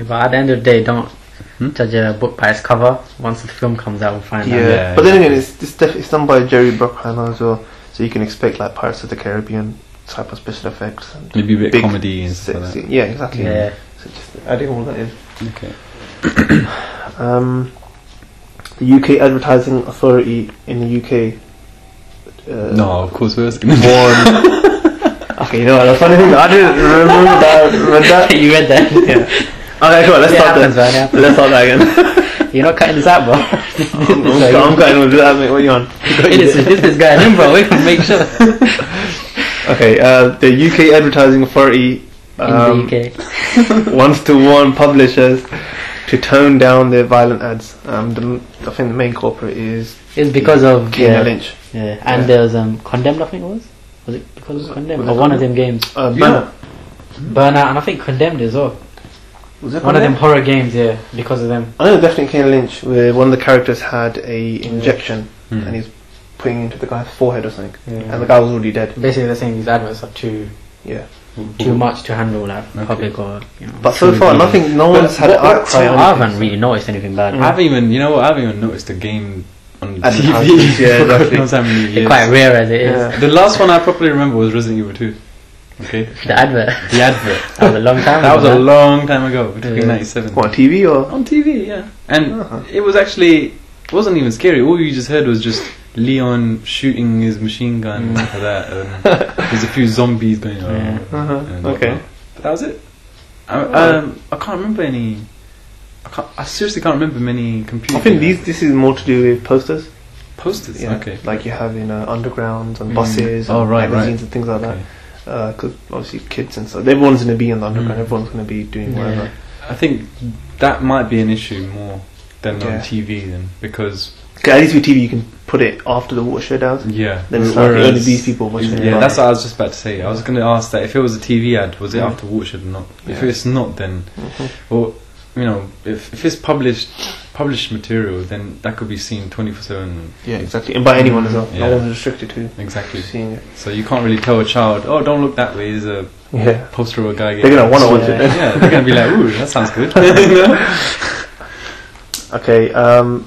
But at the end of the day, don't judge a book by its cover. Once the film comes out, we'll find out. Yeah, but then again, it's done by Jerry Bruckheimer as well, so you can expect like Pirates of the Caribbean type of special effects. And maybe a bit of comedy and stuff like that. Yeah, exactly. Yeah. So just adding all that in. Okay. The UK Advertising Authority in the UK. No, of course we're going to Okay, you know what? The funny thing, I didn't remember that. Read that. You read that? Yeah. Okay, cool. Let's start that. Let's start that again. You're not cutting this out, bro. I'm cutting with that, mate. What are you on? This is going in, bro. We can make sure. Okay, the UK Advertising Authority In the UK. wants to warn publishers to tone down their violent ads. I think the main culprit is It's because of Kane Lynch. Yeah, and there was Condemned. I think it was. Was it because of Condemned or one of them games? Burnout. Burnout, and I think Condemned as well. Was it One of them horror games, yeah, because of them. I know definitely Kane Lynch, where one of the characters had a injection and he's putting into the guy's forehead or something, and the guy was already dead. Basically, they're saying these adverts are too much to handle, like public or. But so far, no one's had an outcry. I haven't really noticed anything bad. I haven't even noticed a game on TV. Yeah, exactly. It's quite rare as it is. Yeah. The last one I properly remember was Resident Evil 2. Okay. The advert. That was a long time ago. That was a long time ago, between 97. What, on TV or? On TV, yeah. And it wasn't even scary. All you just heard was just Leon shooting his machine gun and like that. And there's a few zombies going on. And okay. But that was it. I can't remember any. I seriously can't remember many computer. I think this is more to do with posters. Posters, Yeah. okay. Like you have in undergrounds and buses and magazines and things like that. Because obviously kids and stuff, everyone's going to be in the underground, everyone's going to be doing whatever. I think that might be an issue more than on TV then, because at least with TV you can put it after the water showdowns. Yeah. Then it's like only these people watching it. Yeah, that's what I was just about to say. I was going to ask that if it was a TV ad, was it after watershed or not? If it's not, then well, if it's published material, then that could be seen 24/7. Yeah, exactly, and by anyone as well. No one's restricted to seeing it. So you can't really tell a child, oh, don't look that way. There's a poster of a guy. They're gonna want to watch it. Yeah, they're gonna be like, ooh, that sounds good. Okay, the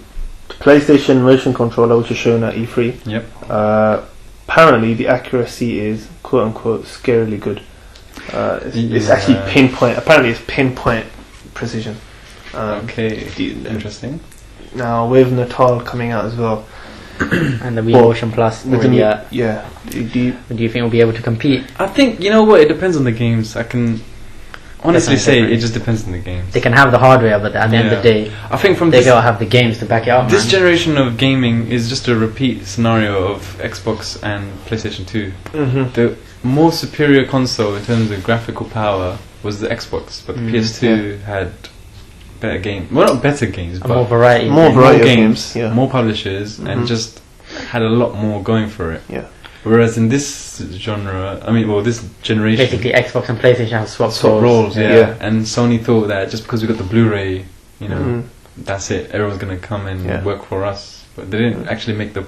PlayStation motion controller, which is shown at E3. Yep. Apparently, the accuracy is quote unquote scarily good. It's actually pinpoint. Apparently, it's pinpoint precision. Okay, interesting. Now with Natal coming out as well, and the Wii Motion Plus already out. Yeah. Do you think we'll be able to compete? I think it depends on the games. I can honestly say it just depends on the games. They can have the hardware, but at the end of the day, I think they gotta have the games to back it up. This generation of gaming is just a repeat scenario of Xbox and PlayStation 2. The more superior console in terms of graphical power was the Xbox, but the PS2 had better games. Well, not better games, but more variety of games, more publishers, and just had a lot more going for it. Yeah. Whereas in this genre, this generation, basically Xbox and PlayStation have swapped roles. Yeah. And Sony thought that just because we got the Blu-ray, that's it. Everyone's gonna come and work for us. But they didn't actually make the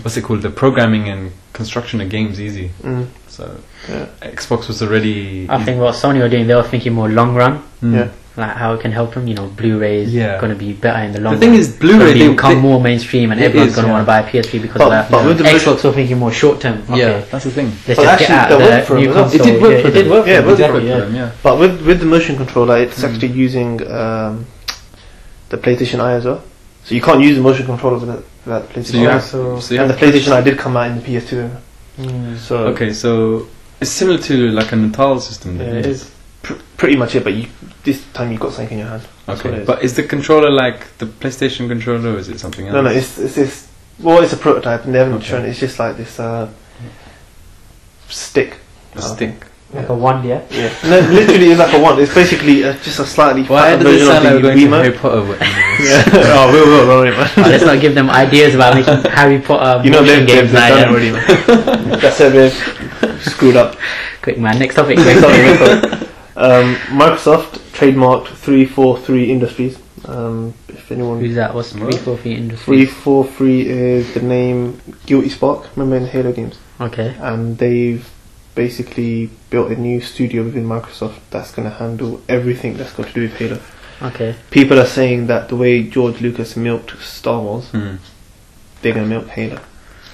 what's it called, the programming and construction of games easy. So Xbox was already. I think what Sony were doing, they were thinking more long run. Yeah. Like how it can help them. Blu-rays going to be better in the long run. The thing is, Blu-ray they become more mainstream, and everyone's going to want to buy a PS3 because of that. But Xbox were thinking more short term. Yeah, that's the thing. Let's just get out the new console. It did work for them. It did work for them. But with the motion controller, it's actually using the PlayStation Eye as well. So you can't use the motion controller without the PlayStation Eye. And the PlayStation Eye did come out in the PS2. So it's similar to like a Natal system. Yeah, it is. Pretty much it, but this time you've got something in your hand. Okay, but is the controller like the PlayStation controller, or is it something else? No, it's this. Well, it's a prototype, and they haven't shown it. It's just like this stick. A stick. Like a wand, yeah? Yeah. No, literally it's like a wand. It's basically just a slightly fatter version of the Wiimote. Harry Potter. Don't worry, man. Let's not give them ideas about making Harry Potter motion games like that already, man. That's it, man. Screwed up. Quick, man. Next topic. Microsoft trademarked 343 Industries. If anyone. Who's that? What's 343 Industries? 343 is the name Guilty Spark. Remember in Halo games? Okay. And they've basically built a new studio within Microsoft that's going to handle everything that's got to do with Halo. Okay. People are saying that the way George Lucas milked Star Wars, they're going to milk Halo.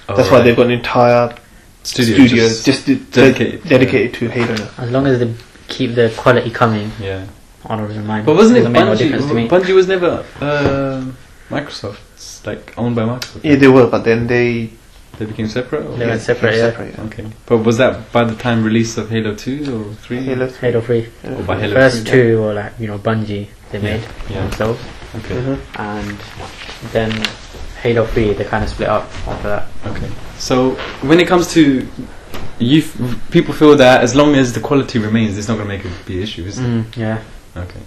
That's why they've got an entire studio just dedicated to Halo now. As long as they keep the quality coming. Yeah. I don't really mind. But wasn't it no difference to me. Bungie was never Microsoft's like owned by Microsoft. Yeah, they were, but then they became separate. Or? They went separate. Yeah. Okay. But was that by the time release of Halo 2 or 3? Halo 3. Or by Halo First 3? two were like Bungie they made themselves. Okay. And then Halo 3 they kind of split up after that. Okay. So when it comes to people feel that as long as the quality remains, it's not going to make a big issue, is it? Yeah. Okay.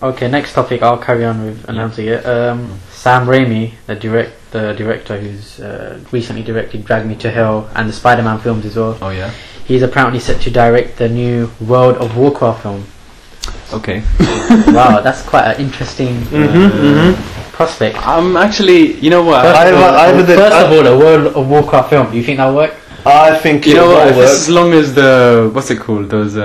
Okay, next topic. I'll carry on with announcing it. Sam Raimi, the director who's recently directed Drag Me to Hell and the Spider-Man films as well. Oh yeah. He's apparently set to direct the new World of Warcraft film. Okay. Wow, that's quite an interesting prospect. I'm actually, you know what? First of all, a World of Warcraft film. Do you think that'll work? I think you know what? As long as the what's it called? Those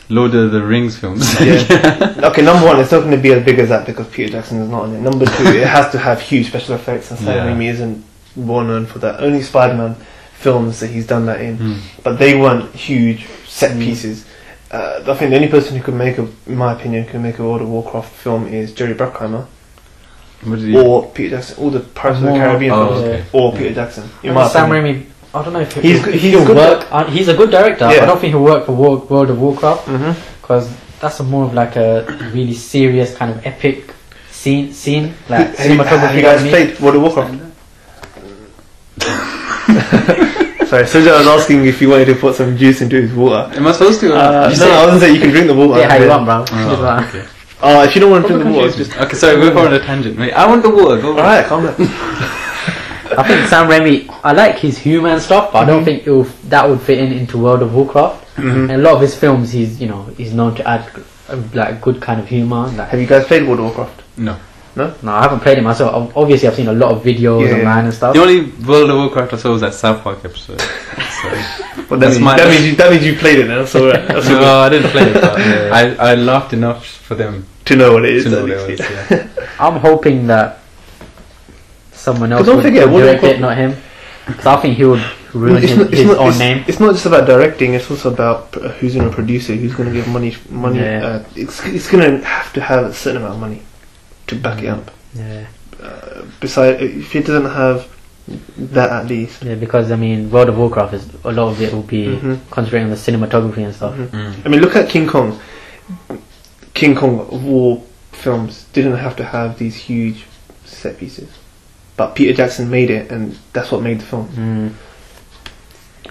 Lord of the Rings films. Yeah. Okay, number one, it's not going to be as big as that because Peter Jackson is not in it. Number two, it has to have huge special effects, and Sam Raimi isn't well known for that. Only Spider-Man films that he's done that in, but they weren't huge set pieces. I think the only person who could make in my opinion, could make a World of Warcraft film is Jerry Bruckheimer. Or Peter Jackson, all the Pirates of the Caribbean films, or Peter Jackson. Sam Raimi, I don't know if he'll work. He's a good director. I don't think he'll work for World of Warcraft because that's more of like a really serious kind of epic scene like cinematography. Have you guys played World of Warcraft? Sorry, Suja was asking if you wanted to put some juice into his water. Am I supposed to? No, I was going to say you can drink the water. Yeah, how you want, bro. Okay. If you don't want to drink the water, just... Okay, sorry, we're on a tangent, mate. I want the water, go on. Alright, calm down. I think Sam Raimi, I like his humour and stuff, but I don't think that would fit into World of Warcraft. And a lot of his films, he's known to add like good kind of humour. Like, have you guys played World of Warcraft? No, I haven't played it myself. Obviously, I've seen a lot of videos online and stuff. The only World of Warcraft I saw was that South Park episode. Well, that means you played it now. So no, I didn't play it. But I laughed enough for them to know what it is. I'm hoping that someone else would direct it, not him. Because I think he would ruin his own name. It's not just about directing; it's also about who's going to produce it, who's going to give money. Yeah. It's going to have to have a certain amount of money to back it up. Yeah. Besides, if it doesn't have that, at least. Yeah, because I mean, World of Warcraft is a lot of it will be concentrating on the cinematography and stuff. I mean, look at King Kong. King Kong War films didn't have to have these huge set pieces, but Peter Jackson made it, and that's what made the film.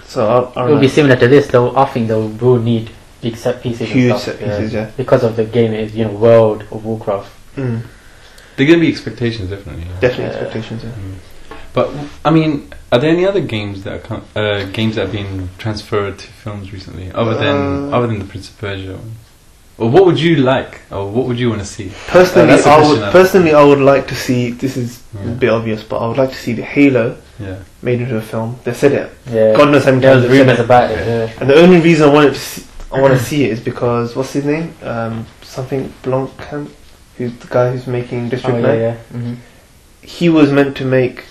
So it will be similar to this, though. I think they will need big set pieces. Huge and stuff, set pieces, yeah. Because of the game is World of Warcraft. There are going to be expectations, definitely. Yeah. Definitely expectations, yeah. But I mean, are there any other games that have been transferred to films recently, other than the Prince of Persia one? Or what would you like, or what would you want to see? Personally, I would like to see. This is a bit obvious, but I would like to see the Halo made into a film. They said it. Yeah. God knows how many times. There was rumours about it. Yeah. And the only reason I want to see it is because what's his name? Something Blomkamp, who's the guy who's making District 9. He was meant to make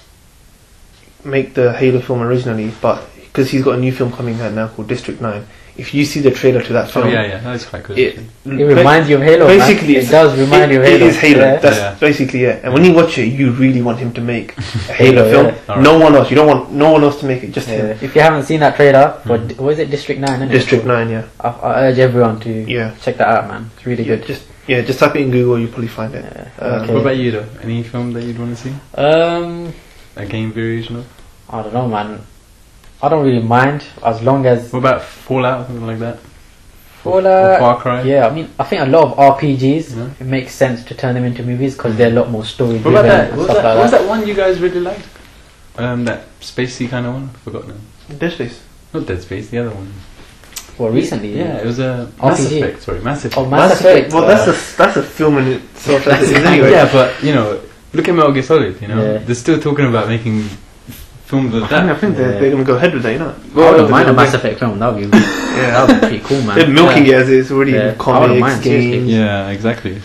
the Halo film originally, but because he's got a new film coming out now called District 9. If you see the trailer to that film, that's quite good. It reminds you of Halo. Basically, it does remind you of Halo. It is Halo. Yeah. That's basically it. And when you watch it, you really want him to make a Halo film. Right. No one else. You don't want no one else to make it. Just him. If you haven't seen that trailer, what is it? District 9. District 9. Yeah. I urge everyone to check that out, man. It's really good. Just type it in Google. You'll probably find it. What about you, though? Any film that you'd want to see? A game variation of? I don't know, man. I don't really mind as long as. What about Fallout or something like that? Fallout, or Far Cry? Yeah, I mean, I think a lot of RPGs, it makes sense to turn them into movies because they're a lot more story driven. What about that? What was that one you guys really liked? That spacey kind of one? I forgot now. Dead Space. Not Dead Space, the other one. Well, recently? Yeah, it was a Mass Effect. Sorry, Mass Effect. Oh, Mass Effect. Well, that's a film in itself. Anyway. Yeah, but look at Metal Gear Solid. They're still talking about making filmed with I that. think they're going to go ahead with that, you know. I wouldn't mind a Mass Effect film. That would be pretty cool, man. They're milking it as it's already I wouldn't comics, mind, seriously. games. Yeah, exactly.